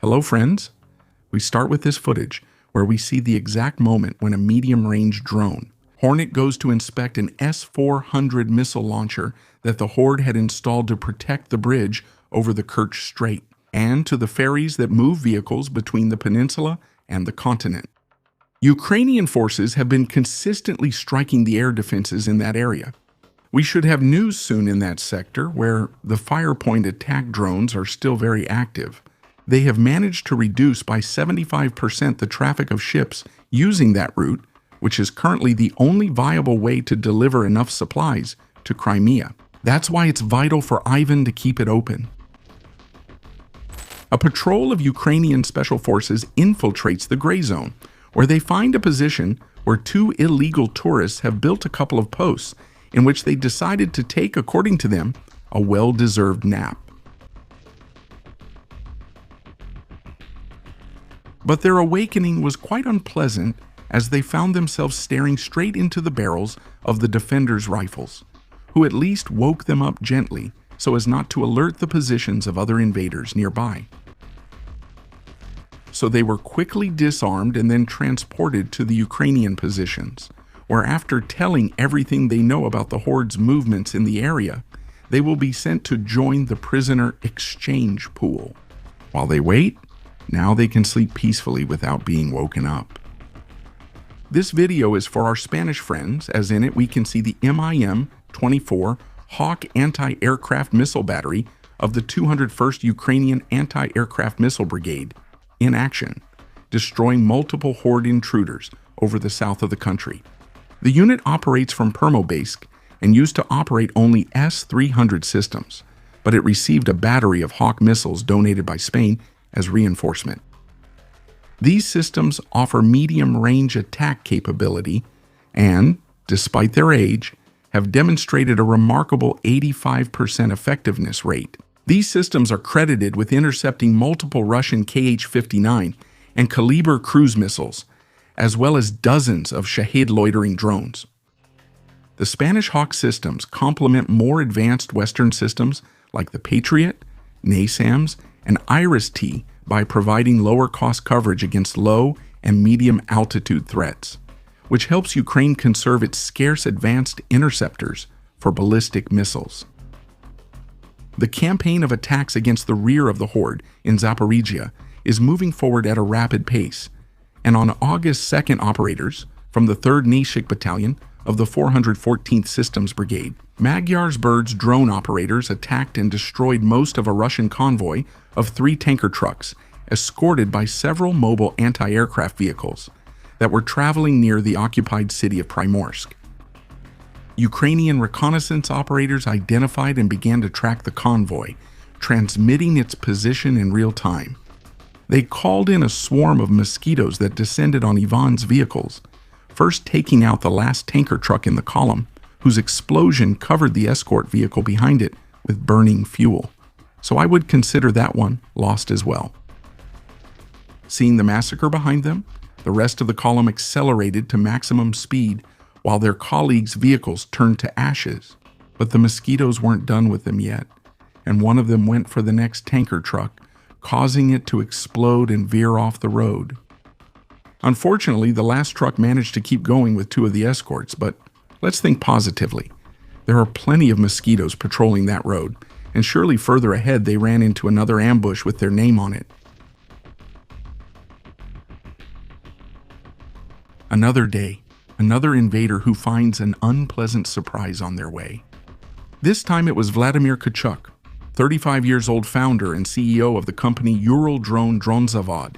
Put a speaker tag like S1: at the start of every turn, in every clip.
S1: Hello friends! We start with this footage where we see the exact moment when a medium-range drone, Hornet, goes to inspect an S-400 missile launcher that the Horde had installed to protect the bridge over the Kerch Strait and to the ferries that move vehicles between the peninsula and the continent. Ukrainian forces have been consistently striking the air defenses in that area. We should have news soon in that sector where the Firepoint attack drones are still very active. They have managed to reduce by 75% the traffic of ships using that route, which is currently the only viable way to deliver enough supplies to Crimea. That's why it's vital for Ivan to keep it open. A patrol of Ukrainian special forces infiltrates the gray zone, where they find a position where two illegal tourists have built a couple of posts in which they decided to take, according to them, a well-deserved nap. But their awakening was quite unpleasant as they found themselves staring straight into the barrels of the defenders' rifles, who at least woke them up gently so as not to alert the positions of other invaders nearby. So they were quickly disarmed and then transported to the Ukrainian positions, where after telling everything they know about the Horde's movements in the area, they will be sent to join the prisoner exchange pool. While they wait, now they can sleep peacefully without being woken up. This video is for our Spanish friends, as in it we can see the MIM-24 Hawk anti-aircraft missile battery of the 201st Ukrainian Anti-Aircraft Missile Brigade in action, destroying multiple Horde intruders over the south of the country. The unit operates from Permobasc and used to operate only S-300 systems, but it received a battery of Hawk missiles donated by Spain as reinforcement. These systems offer medium-range attack capability and, despite their age, have demonstrated a remarkable 85% effectiveness rate. These systems are credited with intercepting multiple Russian Kh-59 and Kaliber cruise missiles, as well as dozens of Shahed loitering drones. The Spanish Hawk systems complement more advanced Western systems like the Patriot, NASAMS, and Iris-T by providing lower-cost coverage against low and medium-altitude threats, which helps Ukraine conserve its scarce advanced interceptors for ballistic missiles. The campaign of attacks against the rear of the Horde in Zaporizhia is moving forward at a rapid pace, and on August 2nd, operators from the 3rd Nashik Battalion of the 414th Systems Brigade, Magyar's drone operators attacked and destroyed most of a Russian convoy of 3 tanker trucks, escorted by several mobile anti-aircraft vehicles that were traveling near the occupied city of Primorsk. Ukrainian reconnaissance operators identified and began to track the convoy, transmitting its position in real time. They called in a swarm of mosquitoes that descended on Ivan's vehicles, first taking out the last tanker truck in the column, whose explosion covered the escort vehicle behind it with burning fuel. So I would consider that one lost as well. Seeing the massacre behind them, the rest of the column accelerated to maximum speed while their colleagues' vehicles turned to ashes. But the mosquitoes weren't done with them yet, and one of them went for the next tanker truck, causing it to explode and veer off the road. Unfortunately, the last truck managed to keep going with 2 of the escorts, but let's think positively. There are plenty of mosquitoes patrolling that road, and surely further ahead they ran into another ambush with their name on it. Another day, another invader who finds an unpleasant surprise on their way. This time it was Vladimir Kerch, 35 years old founder and CEO of the company Ural drone Dronzavod,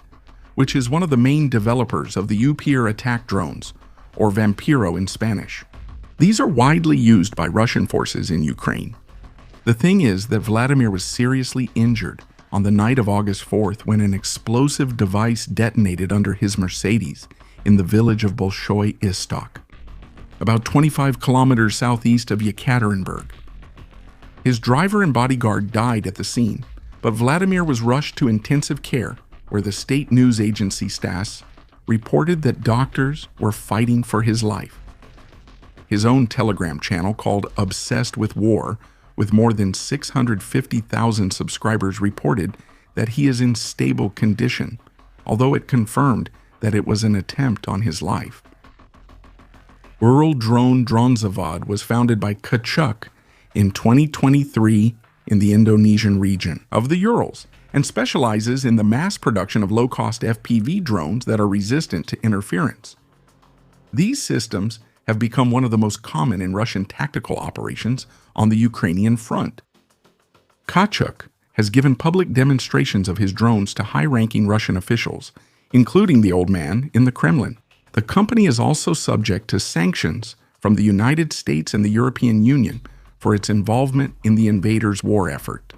S1: which is one of the main developers of the UPR attack drones, or Vampiro in Spanish. These are widely used by Russian forces in Ukraine. The thing is that Vladimir was seriously injured on the night of August 4th when an explosive device detonated under his Mercedes in the village of Bolshoi Istok, about 25 kilometers southeast of Yekaterinburg. His driver and bodyguard died at the scene, but Vladimir was rushed to intensive care where the state news agency STASS reported that doctors were fighting for his life. His own Telegram channel called Obsessed with War, with more than 650,000 subscribers, reported that he is in stable condition, although it confirmed that it was an attempt on his life. Ural drone Dronzavod was founded by Kerch in 2023 in the Indonesian region of the Urals and specializes in the mass production of low-cost FPV drones that are resistant to interference. These systems have become one of the most common in Russian tactical operations on the Ukrainian front. Kerch has given public demonstrations of his drones to high-ranking Russian officials, including the old man in the Kremlin. The company is also subject to sanctions from the United States and the European Union for its involvement in the Invaders' war effort.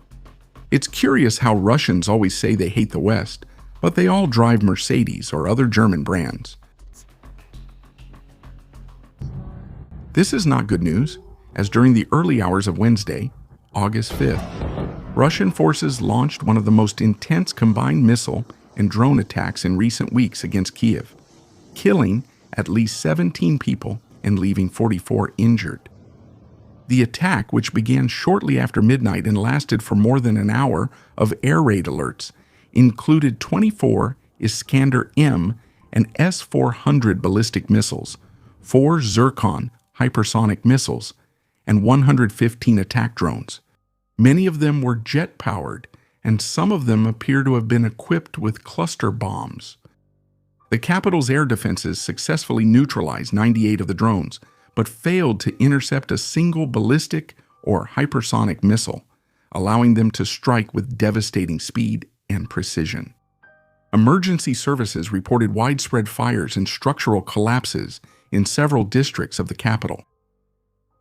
S1: It's curious how Russians always say they hate the West, but they all drive Mercedes or other German brands. This is not good news, as during the early hours of Wednesday, August 5th, Russian forces launched one of the most intense combined missile and drone attacks in recent weeks against Kyiv, killing at least 17 people and leaving 44 injured. The attack, which began shortly after midnight and lasted for more than an hour of air raid alerts, included 24 Iskander-M and S-400 ballistic missiles, 4 Zircon hypersonic missiles, and 115 attack drones. Many of them were jet-powered, and some of them appear to have been equipped with cluster bombs. The capital's air defenses successfully neutralized 98 of the drones, but failed to intercept a single ballistic or hypersonic missile, allowing them to strike with devastating speed and precision. Emergency services reported widespread fires and structural collapses in several districts of the capital.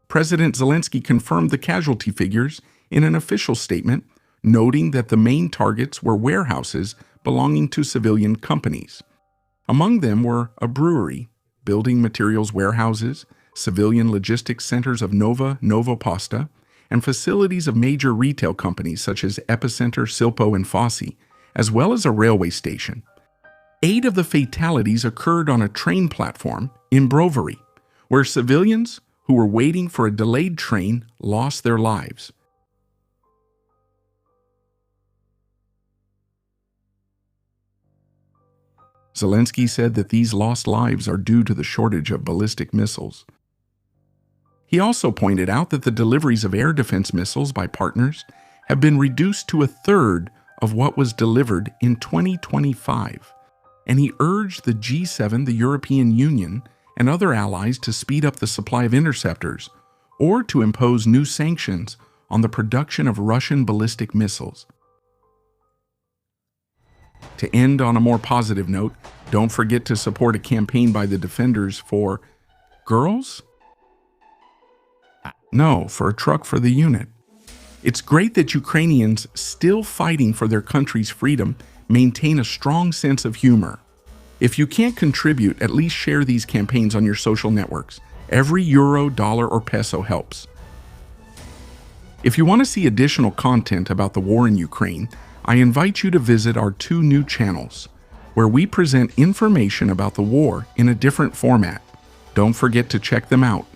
S1: President Zelensky confirmed the casualty figures in an official statement, noting that the main targets were warehouses belonging to civilian companies. Among them were a brewery, building materials warehouses, civilian logistics centers of Novoposta, and facilities of major retail companies such as Epicenter, Silpo, and Fosse, as well as a railway station. 8 of the fatalities occurred on a train platform in Brovary, where civilians who were waiting for a delayed train lost their lives. Zelensky said that these lost lives are due to the shortage of ballistic missiles. He also pointed out that the deliveries of air defense missiles by partners have been reduced to a third of what was delivered in 2025, and he urged the G7, the European Union, and other allies to speed up the supply of interceptors or to impose new sanctions on the production of Russian ballistic missiles. To end on a more positive note, don't forget to support a campaign by the defenders for girls? No, for a truck for the unit. It's great that Ukrainians still fighting for their country's freedom maintain a strong sense of humor. If you can't contribute, at least share these campaigns on your social networks. Every euro, dollar, or peso helps. If you want to see additional content about the war in Ukraine, I invite you to visit our 2 new channels, where we present information about the war in a different format. Don't forget to check them out.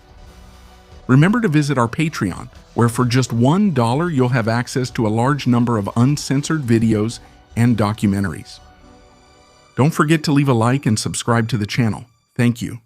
S1: Remember to visit our Patreon, where for just $1 you'll have access to a large number of uncensored videos and documentaries. Don't forget to leave a like and subscribe to the channel. Thank you.